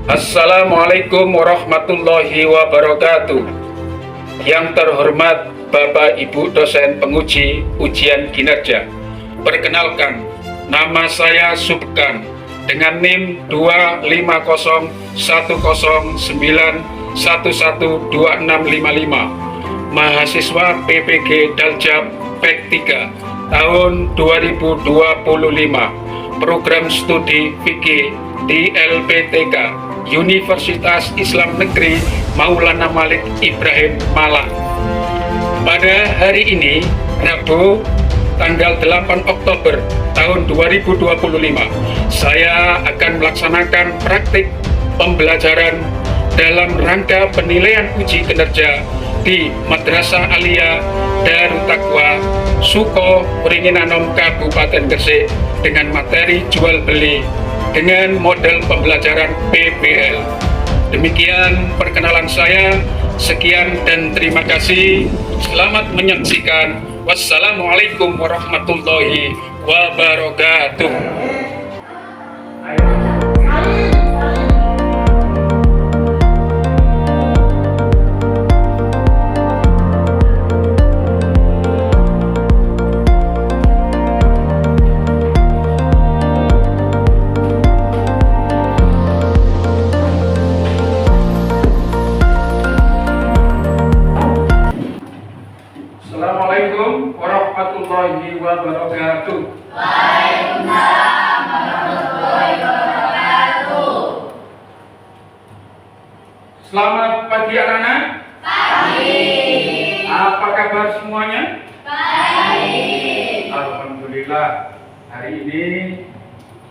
Assalamualaikum warahmatullahi wabarakatuh. Yang terhormat Bapak Ibu dosen penguji ujian kinerja, perkenalkan, nama saya Subkan dengan NIM 2510109112655, mahasiswa PPG Daljab PEK 3 tahun 2025, program studi fikih di LPTK Universitas Islam Negeri Maulana Malik Ibrahim Malang. Pada hari ini, Rabu, tanggal 8 Oktober tahun 2025, saya akan melaksanakan praktik pembelajaran dalam rangka penilaian uji kinerja di Madrasah Aliyah Darut Taqwa Suko Wringinanom Kabupaten Gresik dengan materi jual beli dengan model pembelajaran PBL. Demikian perkenalan saya. Sekian dan terima kasih. Selamat menyaksikan. Wassalamualaikum warahmatullahi wabarakatuh. Assalamualaikum warahmatullahi wabarakatuh. Waalaikumsalam warahmatullahi wabarakatuh. Selamat pagi anak-anak. Pagi. Apa kabar semuanya? Baik. Alhamdulillah. Hari ini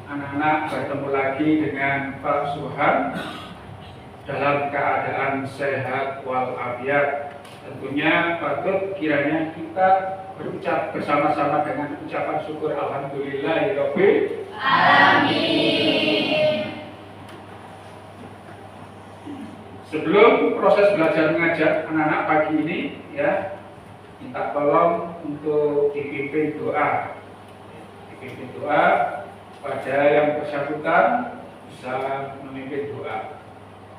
anak-anak bertemu lagi dengan Pak Suhan dalam keadaan sehat walafiat. Tentunya patut kiranya kita berucap bersama-sama dengan ucapan syukur alhamdulillahirabbil alamin. Sebelum proses belajar mengajar anak-anak pagi ini, ya, minta tolong untuk dipimpin doa. Dipimpin doa pada yang bersangkutan bisa memimpin doa.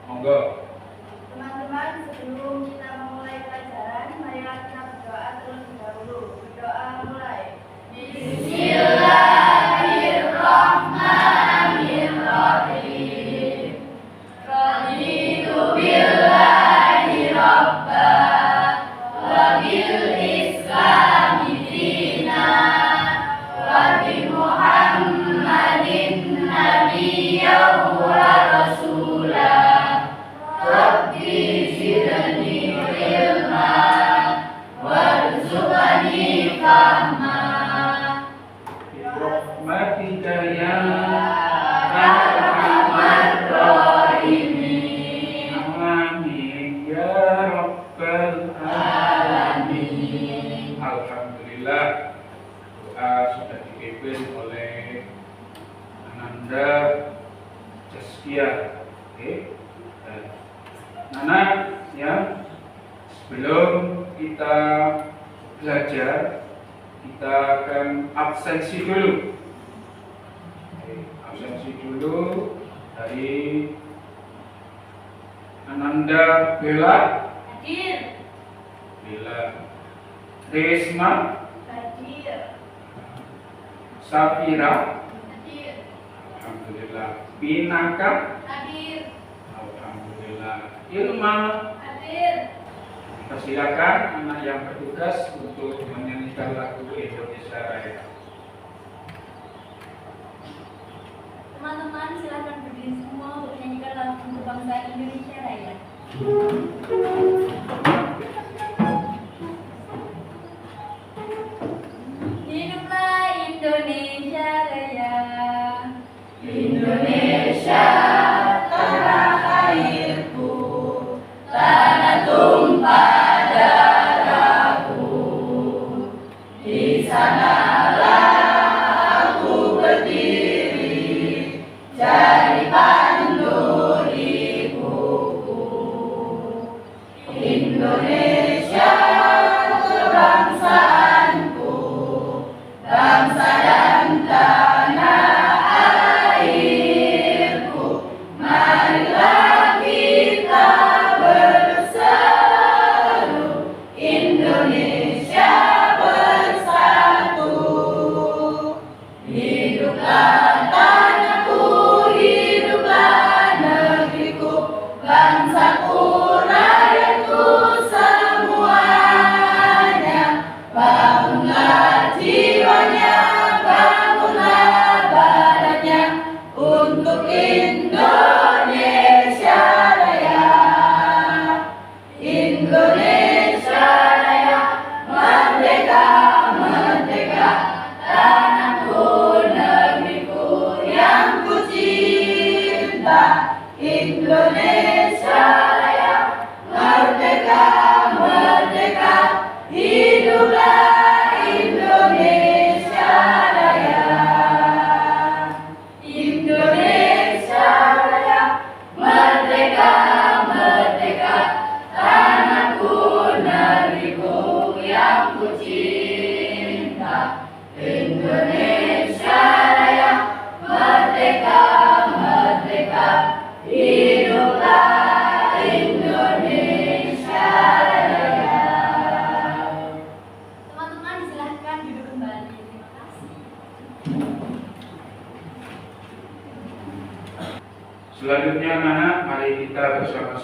Monggo. Teman-teman, sebelum kita memulai pelajaran, marilah kita berdoa terlebih dahulu. Berdoa mulai. Bismillahirrahmanirrahim. Raditu billahi rabba wa bil islami dina wa bi Muhammadin nabiyyan wa rasulah. Rabbi zidni ilma warzuqni fahma. Birahmatika ya Arhamar rahimin. Amin ya rabbal Alamin. Alhamdulillah, doa sudah dipimpin oleh Ananda Jaskia. Oke. Anak, ya, sebelum kita belajar, kita akan absensi dulu. Oke, absensi dulu dari Ananda Bella, Hadir. Bella Risma, Hadir. Safira, Hadir. alhamdulillah, Pinaka, Hadir. alhamdulillah, Ilma. Hadir. Persilakan anak yang bertugas untuk menyanyikan lagu Indonesia Raya. Teman-teman, silakan berdiri semua untuk menyanyikan lagu untuk bangsa Indonesia Raya. Hiduplah Indonesia Raya. Indonesia tanah airku, tanah tumpah darahku. Di sanalah aku berdiri, jadi pandu di buku. Indonesia kebangsaanku, bangsa dan tanah airku. Marilah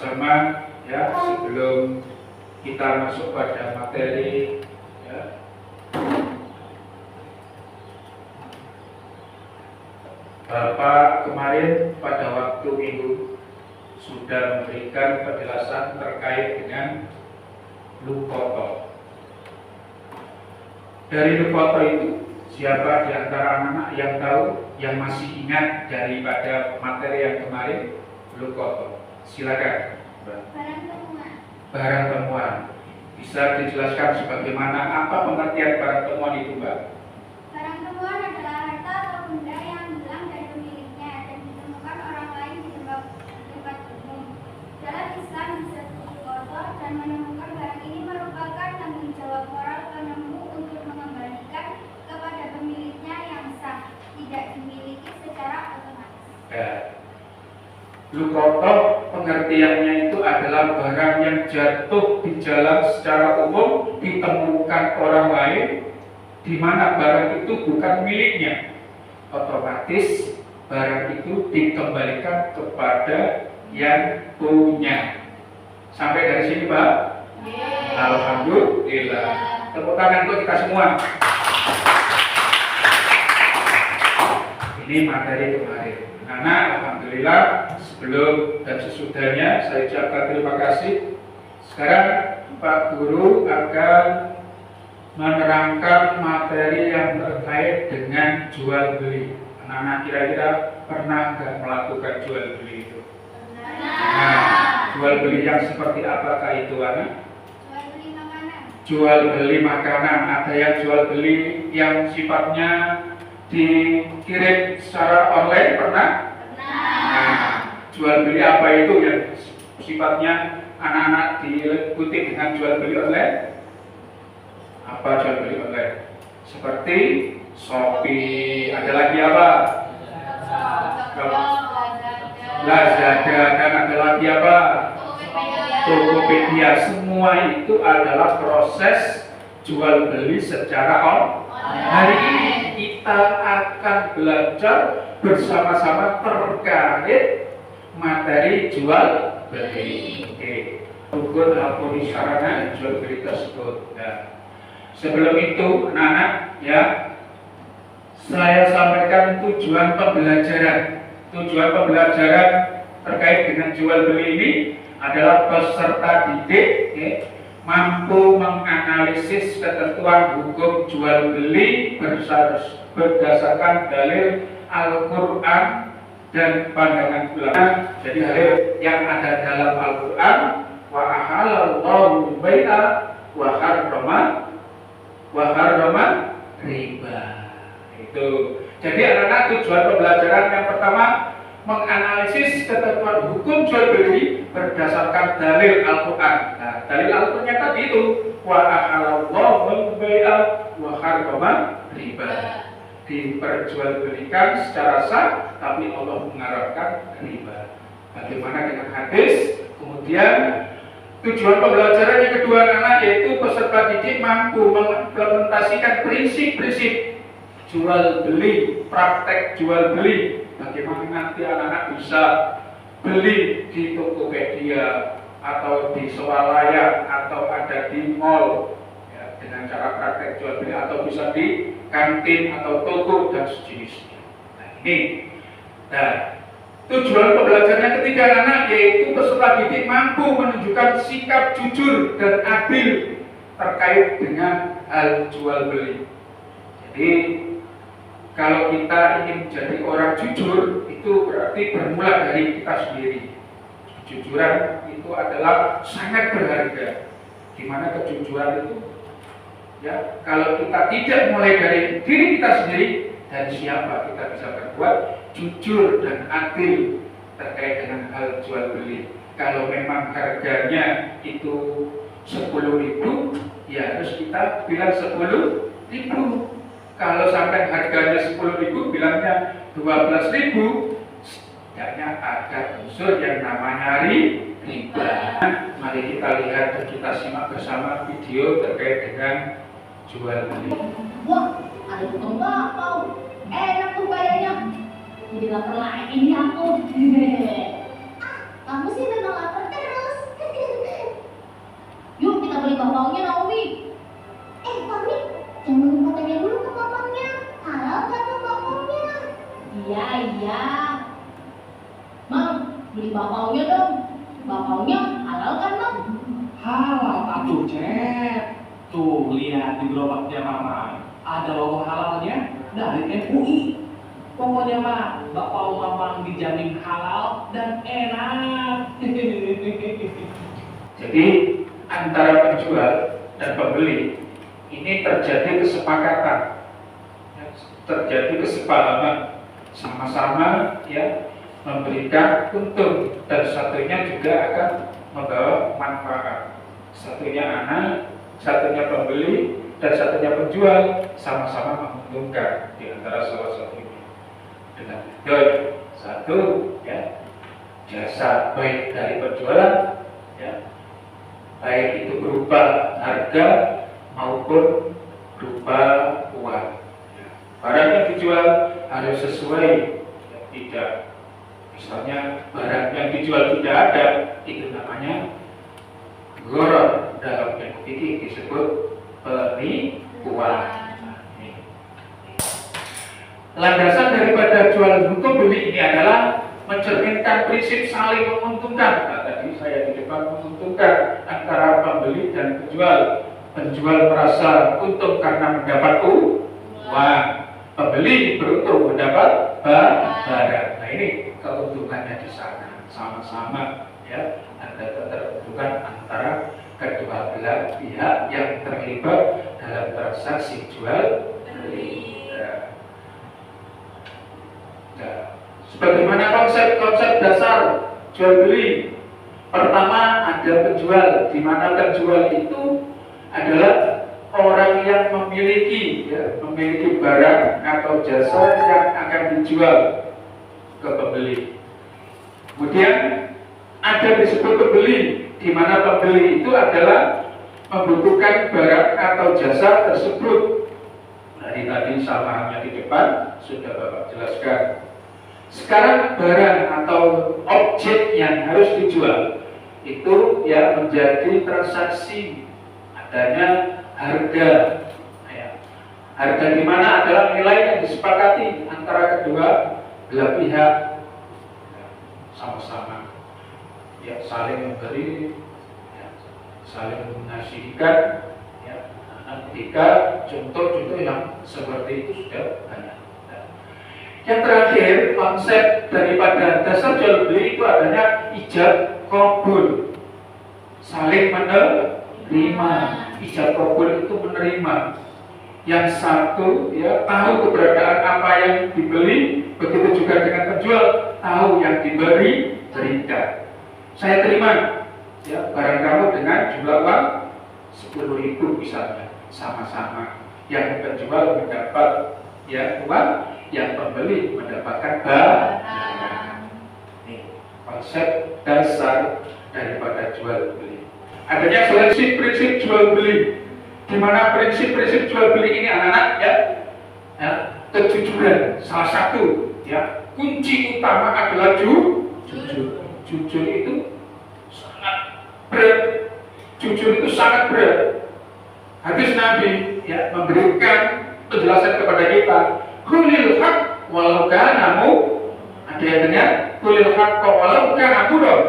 bersama-sama ya sebelum kita masuk pada materi ya. Bapak kemarin pada waktu minggu sudah memberikan penjelasan terkait dengan lukoto. Dari lukoto itu siapa di antara anak-anak yang tahu, yang masih ingat daripada materi yang kemarin lukoto? Silakan. Barang temuan. Barang temuan. Bisa dijelaskan sebagaimana apa pengertian barang temuan itu, Mbak? Barang temuan adalah harta atau benda yang hilang dari pemiliknya dan ditemukan orang lain di tempat umum. Dalam Islam disebut kotor dan menemukan barang ini merupakan tanggung jawab moral penemu untuk mengembalikan kepada pemiliknya yang sah, tidak dimiliki secara otomatis. Ya. Lukoto pengertiannya itu adalah barang yang jatuh di jalan secara umum ditemukan orang lain di mana barang itu bukan miliknya. Otomatis barang itu dikembalikan kepada yang punya. Sampai dari sini, Pak? Alhamdulillah. Tepuk tangan untuk kita semua. Ini materi kemarin. Karena alhamdulillah sebelum dan sesudahnya saya ucapkan terima kasih. Sekarang Pak Guru akan menerangkan materi yang terkait dengan jual beli. Anak-anak kira-kira pernah nggak melakukan jual beli itu? Nah, jual beli yang seperti apakah itu, anak? Jual beli makanan. Jual beli makanan. Ada yang jual beli yang sifatnya dikirim secara online, pernah? Nah, jual beli apa itu yang sifatnya anak-anak diikuti dengan jual beli online? Apa jual beli online? Seperti Shopee, ada lagi apa? Lazada, dan ada lagi apa? Tokopedia. Semua itu adalah proses jual beli secara online. Hari ini kita akan belajar bersama-sama terkait materi jual beli. Oke. Ukur alkohol sarana jual beli tersebut. Nah, sebelum itu, anak-anak ya, saya sampaikan tujuan pembelajaran. Tujuan pembelajaran terkait dengan jual beli ini adalah peserta didik mampu menganalisis ketentuan hukum jual beli berdasarkan dalil Al-Quran dan pandangan ulama. Jadi dalil yang ada dalam Al-Quran, wa ahalallahu bai'a wa harrama riba. Itu. Jadi anak-anak, tujuan pembelajaran yang pertama menganalisis ketentuan hukum jual beli berdasarkan dalil Al-Quran. Nah, dalil Al-Qurannya tadi itu wa ahalallahu bai'a wa harrama riba. Diperjualbelikan secara sah, tapi Allah mengharamkan riba. Bagaimana dengan hadis? Kemudian tujuan pembelajaran yang kedua anak, yaitu peserta didik mampu mengimplementasikan prinsip-prinsip jual beli, praktek jual beli. Bagaimana nanti anak-anak bisa beli di Tokopedia atau di swalayan atau ada di mall ya, dengan cara praktek jual beli, atau bisa di kantin atau toko dan sejenisnya. Nah, ini. Nah, tujuan pembelajaran yang ketiga anak, yaitu peserta didik mampu menunjukkan sikap jujur dan adil terkait dengan hal jual beli. Jadi kalau kita ingin menjadi orang jujur, itu berarti bermula dari kita sendiri. Kejujuran itu adalah sangat berharga. Gimana kejujuran itu? Ya, kalau kita tidak mulai dari diri kita sendiri, dan siapa kita bisa berbuat jujur dan adil terkait dengan hal jual beli. Kalau memang harganya itu 10.000, ya harus kita bilang 10.000. Kalau sampai harganya 10.000, bilangnya 12.000, setidaknya ada unsur yang namanya riba. Mari kita lihat dan kita simak bersama video terkait dengan jual beli. Wah, ada tukang bakpao. Enak tuh kayaknya. Jadi lapar lagi nih aku. Kamu sih memang lapar terus. bakpaunya dong. Bakpaunya halal kan, Mam? Halal atuh, Cep. Tuh, lihat di gerobaknya Mama. Ada logo halalnya dari MUI. Pokoknya mah, bakpao Mamang dijamin halal dan enak. Jadi antara penjual dan pembeli ini terjadi kesepakatan, ya, terjadi kesepahaman sama-sama ya memberikan untung dan satunya juga akan membawa manfaat. Satunya anak, satunya pembeli, dan satunya penjual sama-sama menguntungkan di antara salah satunya. Dengan metode satu ya jasa baik dari penjualan ya baik itu berupa harga maupun berupa uang. Ya, barang yang dijual harus sesuai ya, tidak misalnya barang yang dijual tidak ada itu namanya gharar, dalam ilmu fikih disebut penipuan. Landasan daripada jual beli ini adalah mencerminkan prinsip saling menguntungkan. Nah, tadi saya di depan menguntungkan antara pembeli dan penjual. Penjual merasa untung karena mendapat uang, pembeli beruntung mendapat barang. Nah ini keuntungannya di sana sama-sama ya ada keteruntungan antara kedua belah pihak yang terlibat dalam transaksi jual beli. Sebagaimana konsep dasar jual beli, pertama ada penjual, di mana penjual itu adalah orang yang memiliki barang atau jasa yang akan dijual ke pembeli. Kemudian ada disebut pembeli, di mana pembeli itu adalah membutuhkan barang atau jasa tersebut. Dari tadi samanya di depan sudah Bapak jelaskan. Sekarang barang atau objek yang harus dijual itu ya menjadi transaksi adanya harga. Ya. Harga di mana adalah nilai yang disepakati antara kedua belah pihak ya, sama-sama ya saling memberi, ya, saling mengasihikan. Ya. Nah, ketika contoh-contoh yang seperti itu sudah banyak. Yang terakhir, konsep daripada dasar jual beli itu adanya ijab qabul, saling menerima. Ijab qabul itu menerima. Yang satu ya tahu keberadaan apa yang dibeli, begitu juga dengan penjual tahu yang diberi berikan. Saya terima ya barang kamu dengan jumlah uang 10.000 misalnya, sama-sama. Yang penjual mendapat ya uang, yang pembeli mendapatkan barang. Ini konsep dasar daripada jual beli. Adanya prinsip jual beli, di mana prinsip jual beli ini anak-anak ya kejujuran salah satu ya kunci utama adalah jujur. Jujur itu sangat berat. Jujur itu sangat berat. Hadis Nabi ya memberikan penjelasan kepada kita. Kulil haq walau kana ada yang dengar? Kulil haq walau kana dong.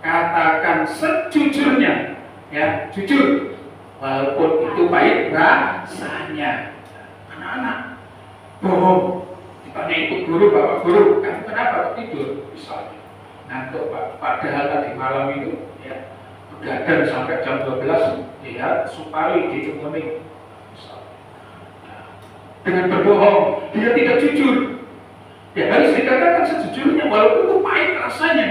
Katakan sejujurnya ya jujur walaupun itu pahit rasanya. Anak-anak bohong ditanya ikut guru, bapak guru kamu kenapa tidur misalnya ngantuk pak, padahal tadi malam itu ya begadang sampai jam 12 lihat supaya ditemuin dengan berbohong, dia tidak jujur. Ya harus dikatakan sejujurnya walaupun itu pahit rasanya.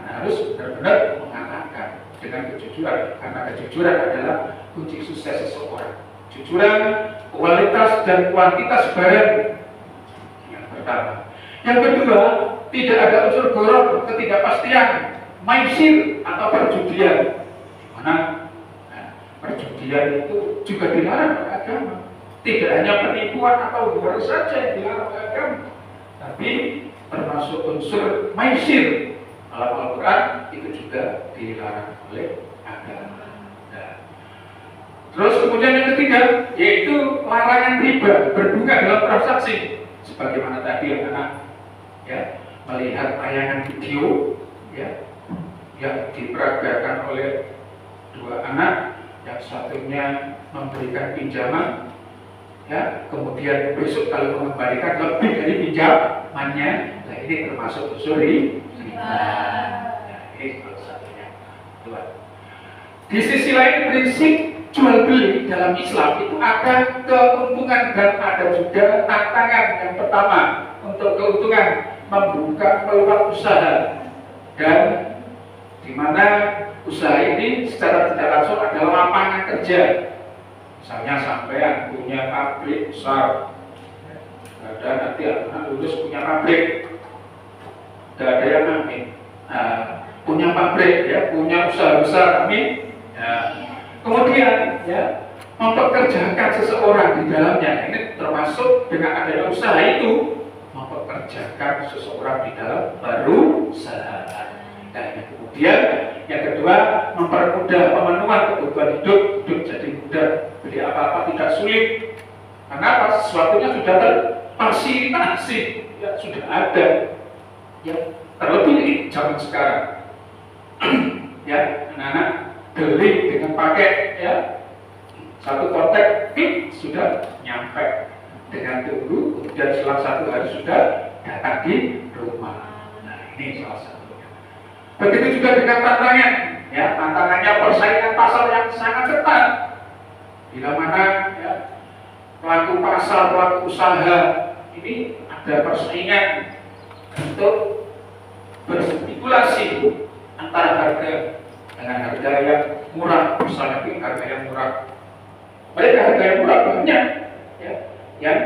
Harus benar-benar mengatakan dengan kejujuran, karena kejujuran adalah kunci sukses seseorang. Kejujuran, kualitas dan kuantitas barang yang pertama. Yang kedua, tidak ada unsur gharar, ketidakpastian, maisir atau perjudian. Dimana perjudian itu juga dilarang oleh agama. Tidak hanya penipuan atau gharar saja yang dilarang oleh agama, tapi termasuk unsur maisir. Dalam Al-Quran itu juga dilarang oleh agama. Nah, terus kemudian yang ketiga yaitu larangan riba berbunga dalam transaksi. Sebagaimana tadi anak ya melihat tayangan video ya yang diperagakan oleh dua anak, yang satunya memberikan pinjaman, ya kemudian besok kalau mengembalikan lebih dari pinjamannya, nah ini termasuk unsur riba. Nah, ini salah satunya. Dua. Di sisi lain prinsip jual beli dalam Islam itu ada keuntungan dan ada juga tantangan. Yang pertama untuk keuntungan membuka peluang usaha, dan di mana usaha ini secara tidak langsung adalah lapangan kerja. Misalnya sampean punya pabrik besar, ada nanti anak lulus punya pabrik, tidak ada yang amin. Punya pabrik, ya punya usaha besar, amin. Ya. Kemudian ya mempekerjakan seseorang di dalamnya, ini termasuk dengan adanya usaha itu mempekerjakan seseorang di dalam perusahaan. Nah, kemudian yang kedua mempermudah pemenuhan kebutuhan hidup jadi mudah, beli apa-apa tidak sulit. Karena sesuatunya sudah terfasilitasi, ya sudah ada. Ya terlebih di zaman sekarang, ya anak-anak beli dengan pakai ya satu kontak sudah nyampe dengan tunggu, kemudian selang 1 hari sudah datang di rumah. Nah ini salah satunya. Begitu juga dengan tantangan, ya tantangannya persaingan pasar yang sangat ketat. Bila mana ya, pelaku pasar, pelaku usaha ini ada persaingan untuk berspekulasi antara harga dengan harga yang murah, misalnya harga yang murah. Mereka harga yang murah banyak, ya, yang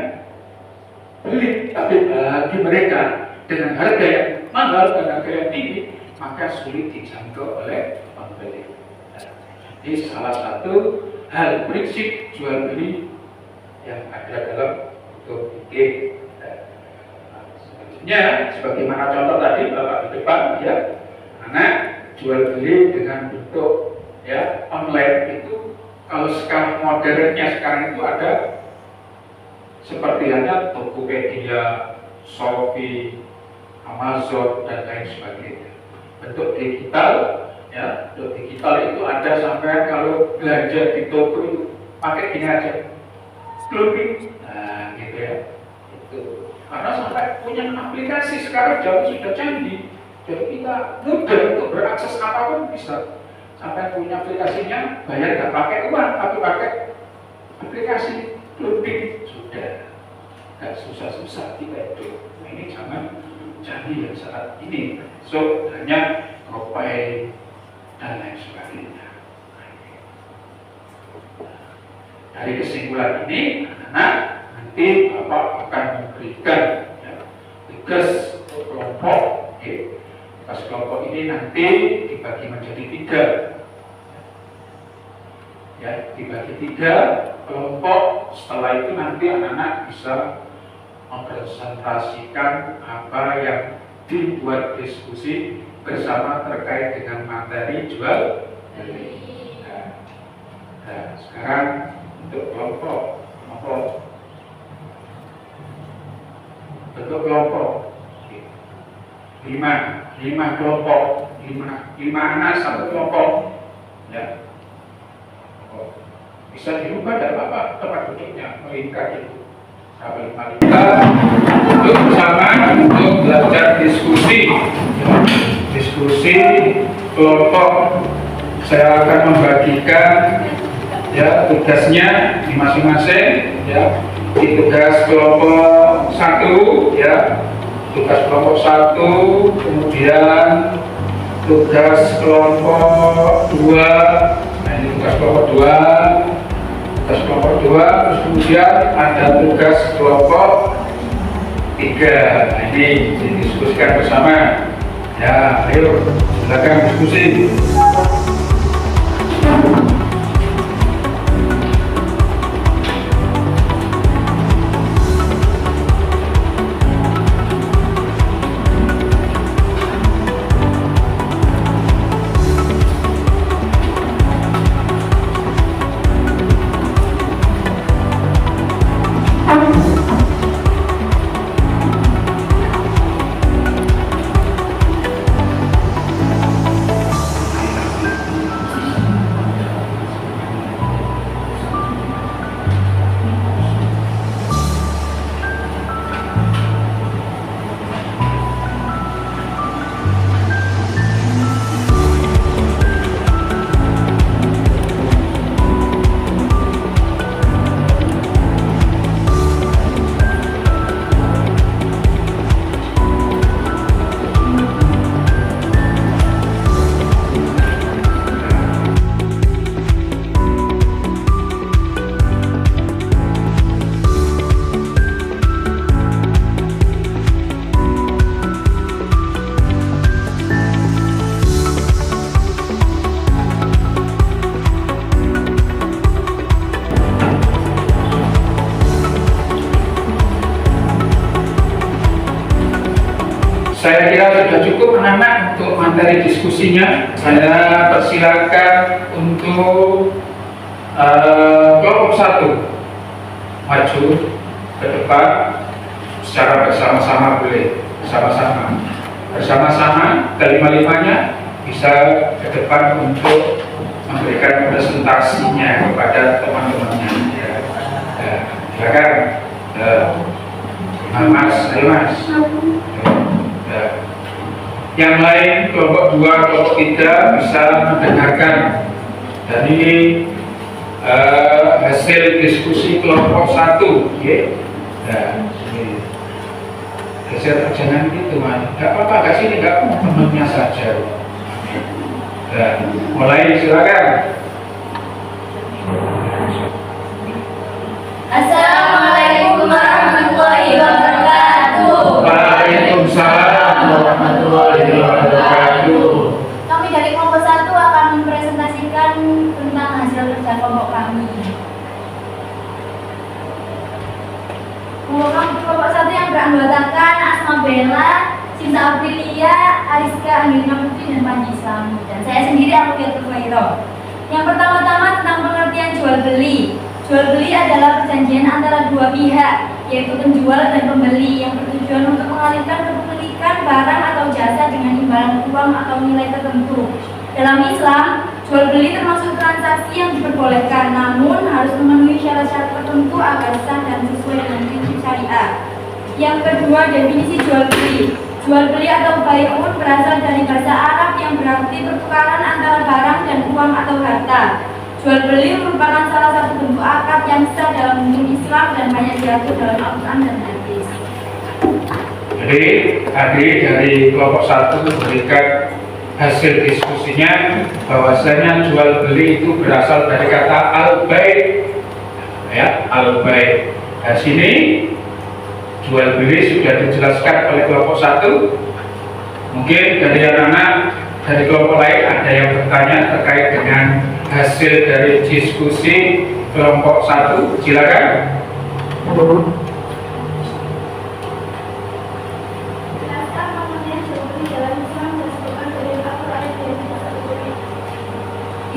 beli, tapi bagi mereka dengan harga yang mahal dan harga yang tinggi, maka sulit dijangkau oleh pembeli. Jadi salah satu hal prinsip jual beli yang ada dalam bentuk fikih. Selanjutnya, sebagaimana contoh tadi Bapak di depan, ya, anak jual beli dengan bentuk ya online itu. Kalau sekarang modernnya sekarang itu ada seperti hanya Tokopedia, Shopee, Amazon dan lain sebagainya. Bentuk digital, ya, bentuk digital itu ada sampai kalau belanja di toko itu pakai ini aja, clicking, nah gitu ya. Itu karena sampai punya aplikasi sekarang jauh sudah canggih, jadi kita mudah untuk berakses apapun bisa. Sampai punya aplikasinya, bayar nggak pakai uang, tapi pakai aplikasi clicking sudah. Nggak susah-susah kita itu. Nah, ini jangan jadi yang saat ini. So hanya GoPay dan lain sebagainya. Dari kesimpulan ini, anak nanti Bapak akan memberikan ya, tugas kelompok. Okay. Tugas kelompok ini nanti dibagi menjadi 3. Ya, dibagi 3 kelompok. Setelah itu nanti anak-anak bisa mempresentasikan apa yang dibuat diskusi bersama terkait dengan materi jual beli. Nah, sekarang untuk kelompok bentuk kelompok 5 kelompok, 5 anak 1 kelompok, ya. Bisa dirubah tidak apa-apa tempat duduknya, melingkar itu. Kita duduk bersama untuk belajar diskusi kelompok. Saya akan membagikan ya tugasnya di masing-masing, ya. Di tugas kelompok 1, ya. Tugas kelompok 1, kemudian tugas kelompok 2. Nah ini tugas kelompok 2, terus kemudian ada tugas kelompok 3. Nah ini didiskusikan bersama. Ya, ayo silakan diskusi. sudah cukup anak-anak untuk materi diskusinya. Saya persilakan untuk kelompok 1 maju ke depan secara bersama-sama, boleh bersama-sama kelima-limanya bisa ke depan untuk memberikan presentasinya kepada teman-temannya. Silakan. Mas, ayo Mas. Yang lain kelompok 2, kelompok 3 bisa mendengarkan. Dan ini hasil diskusi kelompok 1, ya. Jangan gitu Mas. Gak apa-apa, gak sini, gak temennya saja. Mulai, silakan. Assalamualaikum warahmatullahi wabarakatuh. Waalaikumsalam warahmatullahi wabarakatuh. Kami dari kelompok 1 akan mempresentasikan tentang hasil kerja kelompok kami. Kelompok 1 yang beranggotakan Asma Bella, Cinta Aprilia, Ariska, Angelina Putri, dan Panji Islam. Dan saya sendiri, Aprilia Tufairo. Yang pertama-tama tentang pengertian jual beli. Jual beli adalah perjanjian antara dua pihak, yaitu penjual dan pembeli, yang bertujuan untuk mengalihkan kepemilikan barang atau jasa dengan imbalan uang atau nilai tertentu. Dalam Islam, jual beli termasuk transaksi yang diperbolehkan, namun harus memenuhi syarat-syarat tertentu agar sah dan sesuai dengan prinsip syariah. Yang kedua, definisi jual beli. Jual beli atau bai'un berasal dari bahasa Arab yang berarti pertukaran antara barang dan uang atau harta. Jual beli merupakan salah satu bentuk akad yang sah dalam hukum Islam dan banyak diatur dalam Al-Quran dan Hadis. Jadi tadi dari kelompok 1 memberikan hasil diskusinya bahwasanya jual beli itu berasal dari kata al-bai', ya, al-bai'. Di sini jual beli sudah dijelaskan oleh kelompok 1. Mungkin dari anak-anak dari kelompok lain ada yang bertanya terkait dengan hasil dari diskusi kelompok 1. Silakan. Jelaskan pengertian jual beli dalam Islam disebutkan dari Al-Quran dan Hadis.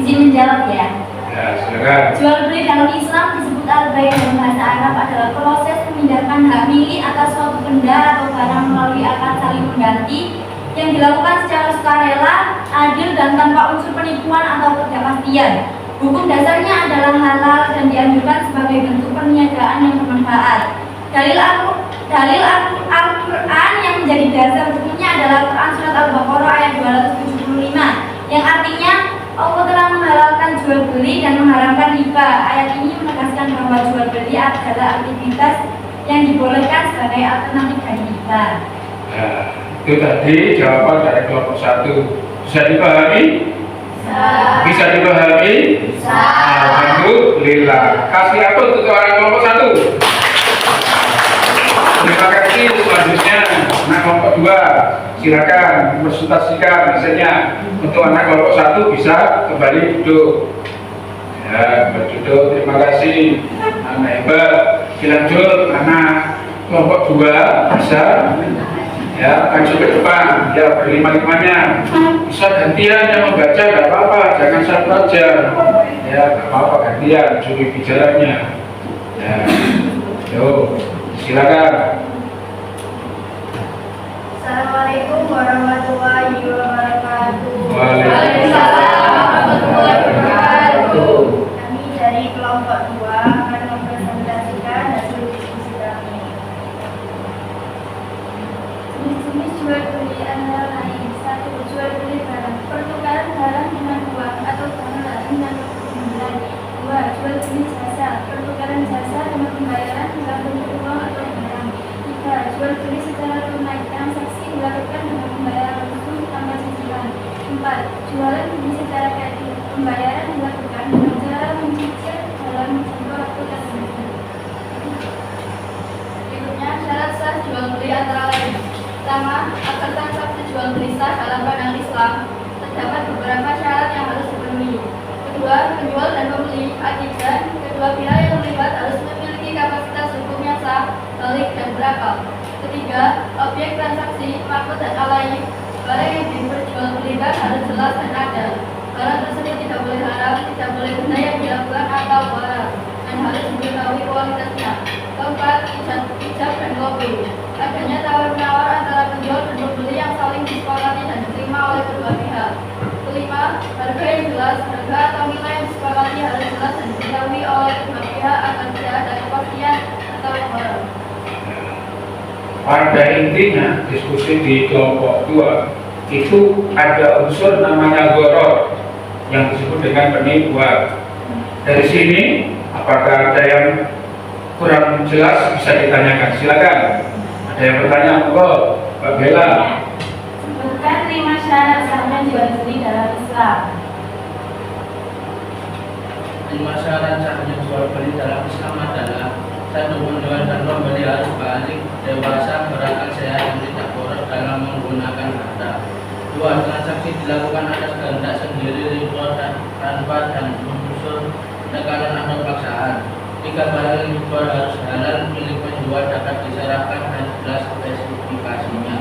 Izin menjawab ya. Ya, silakan. Jual beli dalam Islam disebut al-bai' dalam bahasa Arab adalah proses memindahkan hak milik atas suatu benda atau barang melalui akad saling mengganti yang dilakukan secara sukarela, adil, dan tanpa unsur penipuan atau ketidakpastian. Hukum dasarnya adalah halal dan dianjurkan sebagai bentuk perniagaan yang bermanfaat. Dalil Al-Quran yang menjadi dasar hukumnya adalah Quran Surat Al-Baqarah ayat 275 yang artinya Allah telah menghalalkan jual beli dan mengharamkan riba. Ayat ini menegaskan bahwa jual beli adalah aktivitas yang dibolehkan sebagai alternatif dari riba. Nah, itu tadi jawaban dari kelompok 1. Bisa dipahami? Bisa dipahami? Alhamdulillah. Kasih apa untuk orang kelompok 1? Terima kasih. Selanjutnya anak kelompok 2, silakan presentasikan hasilnya. Untuk anak kelompok 1 bisa kembali duduk. Ya, berduduk. Terima kasih. Anak hebat. Dilanjut anak kelompok 2 bisa ya maju ke depan, ya berlima-limanya. Bisa gantian yang membaca, nggak apa-apa, jangan satu aja, ya nggak apa-apa, gantian juri bicaranya. Ya, yuk silakan. Assalamualaikum warahmatullahi wabarakatuh. Waalaikumsalam warahmatullahi wabarakatuh. Kami dari kelompok 2 akan mempresentasikan hasil diskusi kami. Jenis-jenis jual beli antara lain: 1. Jual beli barang, pertukaran barang dengan uang atau barang dengan pembayaran. 2. Jual beli jasa, pertukaran jasa dengan pembayaran dalam bentuk uang atau barang. 3. Jual beli secara tunai, transaksi dilakukan dengan pembayaran langsung tanpa cicilan. 4. Jualan beli secara kredit, pembayaran dilakukan dengan cara mencicil dalam jangka waktu tertentu. Berikutnya syarat sah jual beli antara lain. Pertama, agar transaksi jual beli sah dalam pandangan Islam, terdapat beberapa syarat yang harus dipenuhi. Kedua, penjual dan pembeli, kedua pihak yang terlibat harus memiliki kapasitas hukum yang sah, balik, dan berakal. Ketiga, objek transaksi, market dan alaik. Barang yang diperjualbelikan harus jelas dan ada. Barang tersebut tidak boleh haram, tidak boleh benda yang dilakukan atau barang, dan harus diketahui kualitasnya. Keempat, ijab dan kabul. Adanya tawar-menawar antara penjual dan pembeli yang saling disepakati dan diterima oleh kedua pihak. Kelima, harga yang jelas, harga atau nilai yang disepakati harus jelas dan diketahui oleh kedua pihak agar tidak ada kepastian atau barang. Pada intinya diskusi di kelompok 2 itu ada unsur namanya gharar yang disebut dengan penipuan. Dari sini apakah ada yang kurang jelas bisa ditanyakan, silakan. Ada yang bertanya, Mbak Bella. Sebutkan 5 syarat sahnya jual beli dalam Islam. 5 syarat sahnya jual beli dalam Islam adalah: 1. Penjual dan pembeli harus balik, dewasa, berakal sehat, dan tidak boros dalam menggunakan harta. 2. Transaksi dilakukan atas kehendak sendiri, ridho dan tanpa dan unsur tekanan atau paksaan. 3. Barang yang dijual harus halal, milik penjual dapat diserahkan dan jelas spesifikasinya.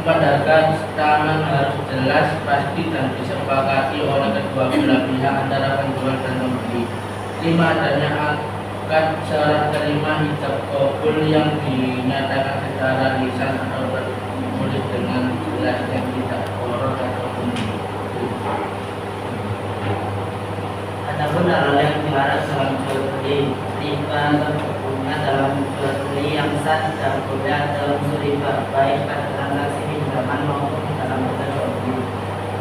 4. Harga tangan harus jelas, pasti dan disepakati oleh kedua belah pihak antara penjual dan pembeli. 5. Adanya akad serah terima ijab kabul yang dinyatakan secara lisan atau tertulis dengan jelas yang tidak boros ataupun Adapun hal yang dilarang dalam jual beli, riba atau hubungan dalam jual beli yang sah dan boleh ada unsur riba, baik pada transaksi pinjaman maupun dalam jual beli.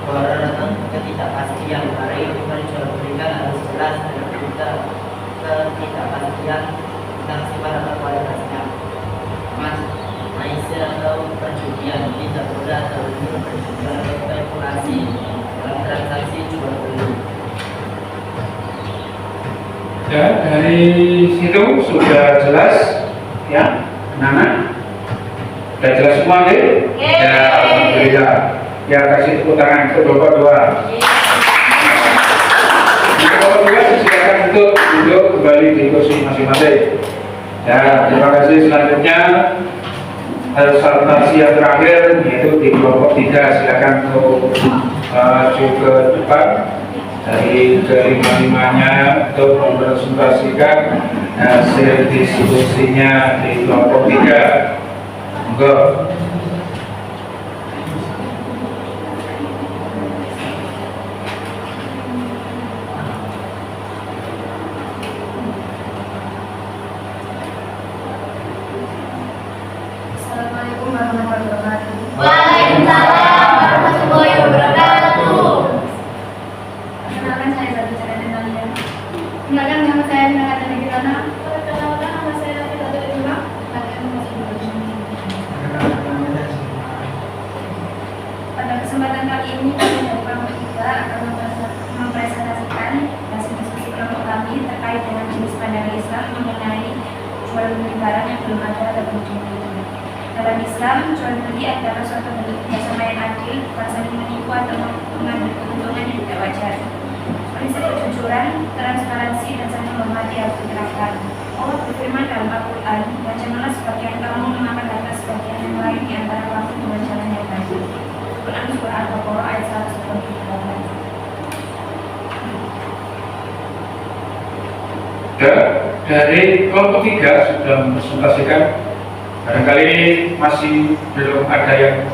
Gharar atau ketidakpastian, barang yang diperjualbelikan harus jelas dan tidak ketidakpastian tentang sifat atau kualitasnya. Maisir atau perjudian, tidak boleh ada unsur perjudian atau spekulasi dalam transaksi jual beli. Ya, dari situ sudah jelas ya, Nana? Sudah jelas semua ya? Ya, alhamdulillah. Ya, kasih tepuk tangan untuk Bapak 2. Bapak 2 silakan untuk duduk kembali di kursi masing-masing. Ya, terima kasih. Selanjutnya presentasi yang terakhir yaitu di kelompok 3. Silakan untuk maju ke depan dari kelima-limanya untuk mempresentasikan hasil diskusinya di kelompok 3. Monggo. Assalamualaikum warahmatullahi wabarakatuh. Waalaikumsalam warahmatullahi wabarakatuh. Perkenalkan, saya Zati Cahaya Nalia. Kenalkan, nama saya Nina Tani Kirana. Perkenalkan, nama saya Raffi Fatul Imam. Kalian masih Pada kesempatan kali ini kami dari kelompok 3 akan mempresentasikan hasil diskusi kelompok kami terkait dengan jenis pandangan Islam mengenai jual beli barang yang belum ada atau belum dimiliki. Dalam Islam, jual beli adalah suatu bentuk kerjasama yang adil, bukan saling menipu atau mengambil keuntungan yang tidak wajar. Prinsip kejujuran, transparansi, dan saling menghormati harus diterapkan. Allah berfirman dalam Al-Quran, dan janganlah sebagian kamu memakan harta sebagian yang lain di antara kamu dengan jalan yang baik. Quran Surah Al-Baqarah ayat 128. Dari kelompok 3 sudah mempresentasikan. Barangkali masih belum ada yang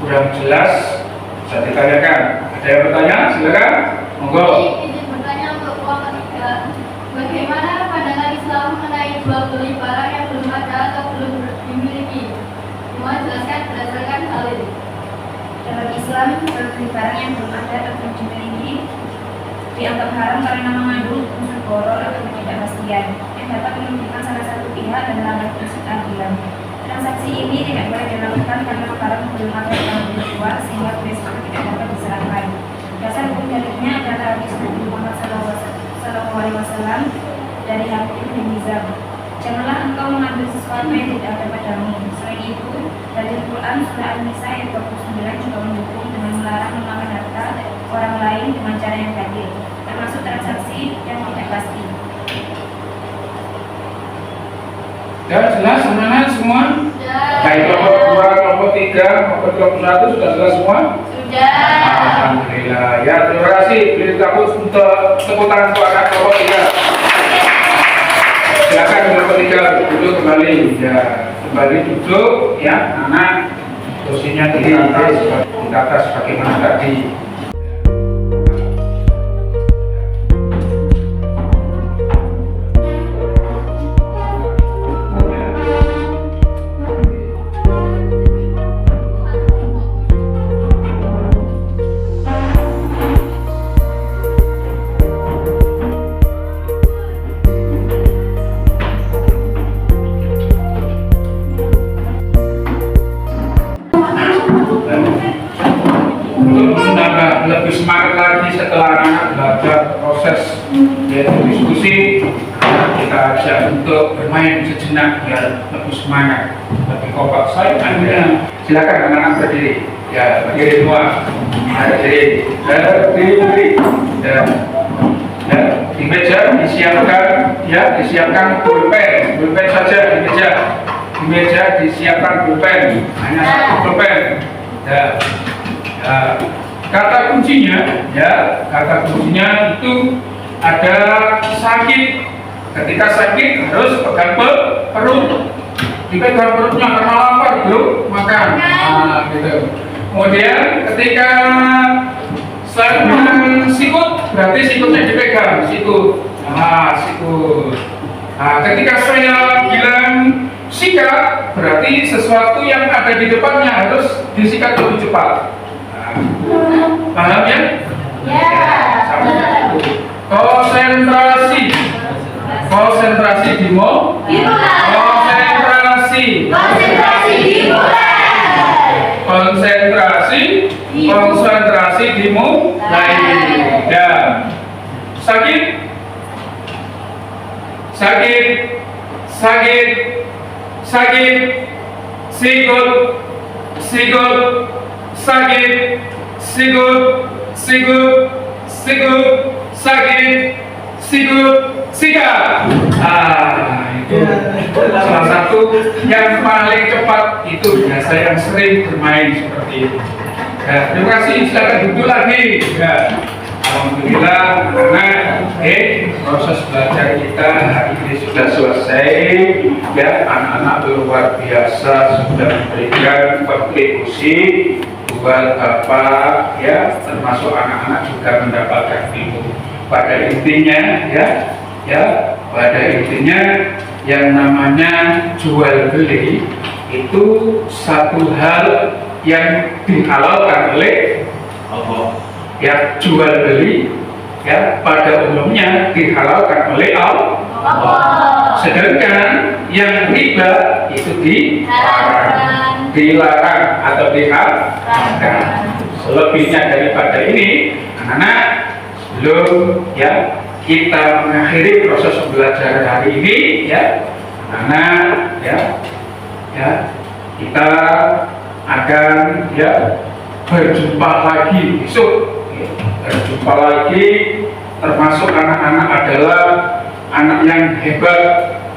kurang jelas, bisa ditanyakan. Ada yang bertanya? Silakan. Monggo. Izin bertanya untuk kelompok 3. Bagaimana pandangan Islam mengenai jual beli barang yang belum ada atau belum dimiliki? Mohon jelaskan berdasarkan dalil. Dalam Islam, jual beli barang yang belum ada atau belum dimiliki dianggap haram karena mengandung unsur gharar atau ketidakpastian yang dapat merugikan salah satu pihak dan melanggar prinsip keadilan. Transaksi ini tidak boleh dilakukan karena barang belum ada yang dijual sehingga prinsip tidak dapat diserahkan. Dasar hukum dalilnya adalah hadis Nabi Muhammad SAW dari Hakim bin Hizam. Janganlah engkau mengambil sesuatu yang tidak ada padamu. Selain itu, dari Quran surah An-Nisa ayat 29 juga mendukung dengan melarang memakan harta orang lain dengan cara yang adil, termasuk transaksi yang tidak pasti. Ya, jelas semuanya semua? Ya. Baik, kelompok 2, kelompok 3, maupun kelompok 1 sudah selesai semua? Sudah. Alhamdulillah. Ya, terima kasih. Beri tepuk untuk tepuk tangan untuk anak kelompok 3. Silakan kelompok 3 duduk kembali. Ya, kembali duduk ya, anak kursinya di atas bagaimana tadi. Untuk menambah lebih semangat lagi setelah anak belajar proses yaitu diskusi, kita ajak untuk bermain sejenak biar lebih semangat, lebih kompak. Saya ambilnya, silakan anak-anak berdiri. Ya, berdiri semua. Berdiri. Ya, di meja disiapkan pulpen saja di meja. Di meja disiapkan pulpen, hanya satu pulpen. Ya. Kata kuncinya itu ada sakit. Ketika sakit harus pegang perut, dipegang perutnya karena lapar bro, makan. Nah, gitu. Kemudian ketika saya bilang sikut, berarti sikutnya dipegang, sikut. Sikut. Nah, ketika saya bilang sikat, berarti sesuatu yang ada di depannya harus disikat lebih cepat. Paham ya? Ya. Konsentrasi dimulai. Konsentrasi dimulai. Ya. Sakit. Sikut, sikat. Itu salah satu yang paling cepat, itu biasa yang sering bermain seperti itu. Ya, terima kasih, silakan duduk lagi. Ya. Alhamdulillah, proses belajar kita hari ini sudah selesai. Ya, anak-anak luar biasa sudah memberikan kontribusi buat Bapak, ya, termasuk anak-anak juga mendapatkan ilmu. Pada intinya, pada intinya yang namanya jual beli itu satu hal yang dihalalkan oleh Allah. Ya, jual beli ya pada umumnya dihalalkan oleh Allah. Sedangkan yang riba itu dilarang atau diharamkan. Selebihnya daripada ini, anak-anak, sebelum ya kita mengakhiri proses pembelajaran hari ini, ya anak, kita akan berjumpa lagi besok. Berjumpa lagi, termasuk anak-anak adalah anak yang hebat,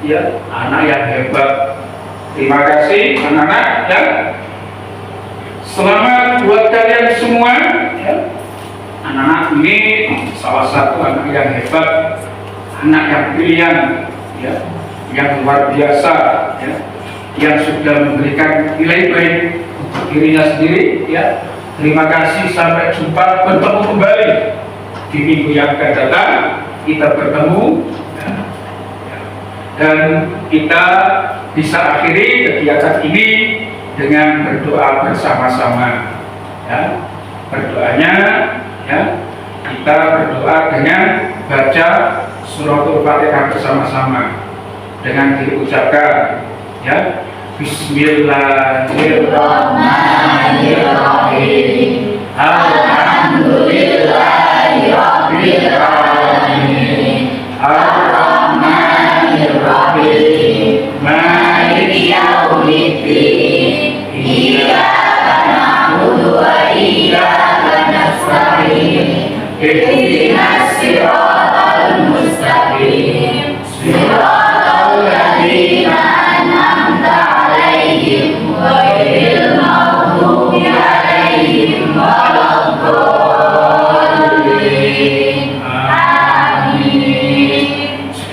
ya, anak yang hebat. Terima kasih anak-anak, ya. Selamat buat kalian semua, ya. Anak-anak ini salah satu anak yang hebat, anak yang pilihan, ya, yang luar biasa, ya, yang sudah memberikan nilai baik untuk dirinya sendiri, ya. Terima kasih, sampai jumpa, bertemu kembali di minggu yang akan datang. Kita bertemu, ya, dan kita bisa akhiri kegiatan ini dengan berdoa bersama-sama. Ya. Berdoanya, ya, kita berdoa dengan baca suratul Fatihah bersama-sama dengan diucapkan, ya, Bismillahirrahmanirrahim. Alhamdulillahirabbil alamin. Ar-Rahmanirrahim. Maliki yaumiddin. Iyyaka na'budu wa iyyaka nasta'in. Ihdinas siratal mustaqim. Siratal ladzina an'amta 'alaihim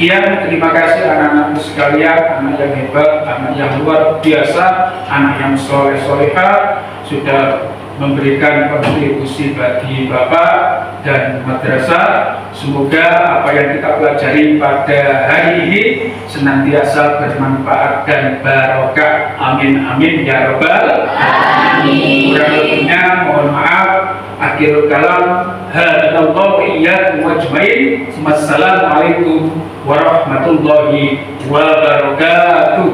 Sekian, terima kasih anak-anakku sekalian, anak yang hebat, anak yang luar biasa, anak yang soleh-solehah, sudah memberikan kontribusi bagi Bapak dan madrasah. Semoga apa yang kita pelajari pada hari ini senantiasa bermanfaat dan barokah. Amin amin ya rabbal alamin. Kurang lebihnya mohon maaf. Akhirul kalam, hadallahu iyyakum ajmain. Wassalamualaikum warahmatullahi wabarakatuh.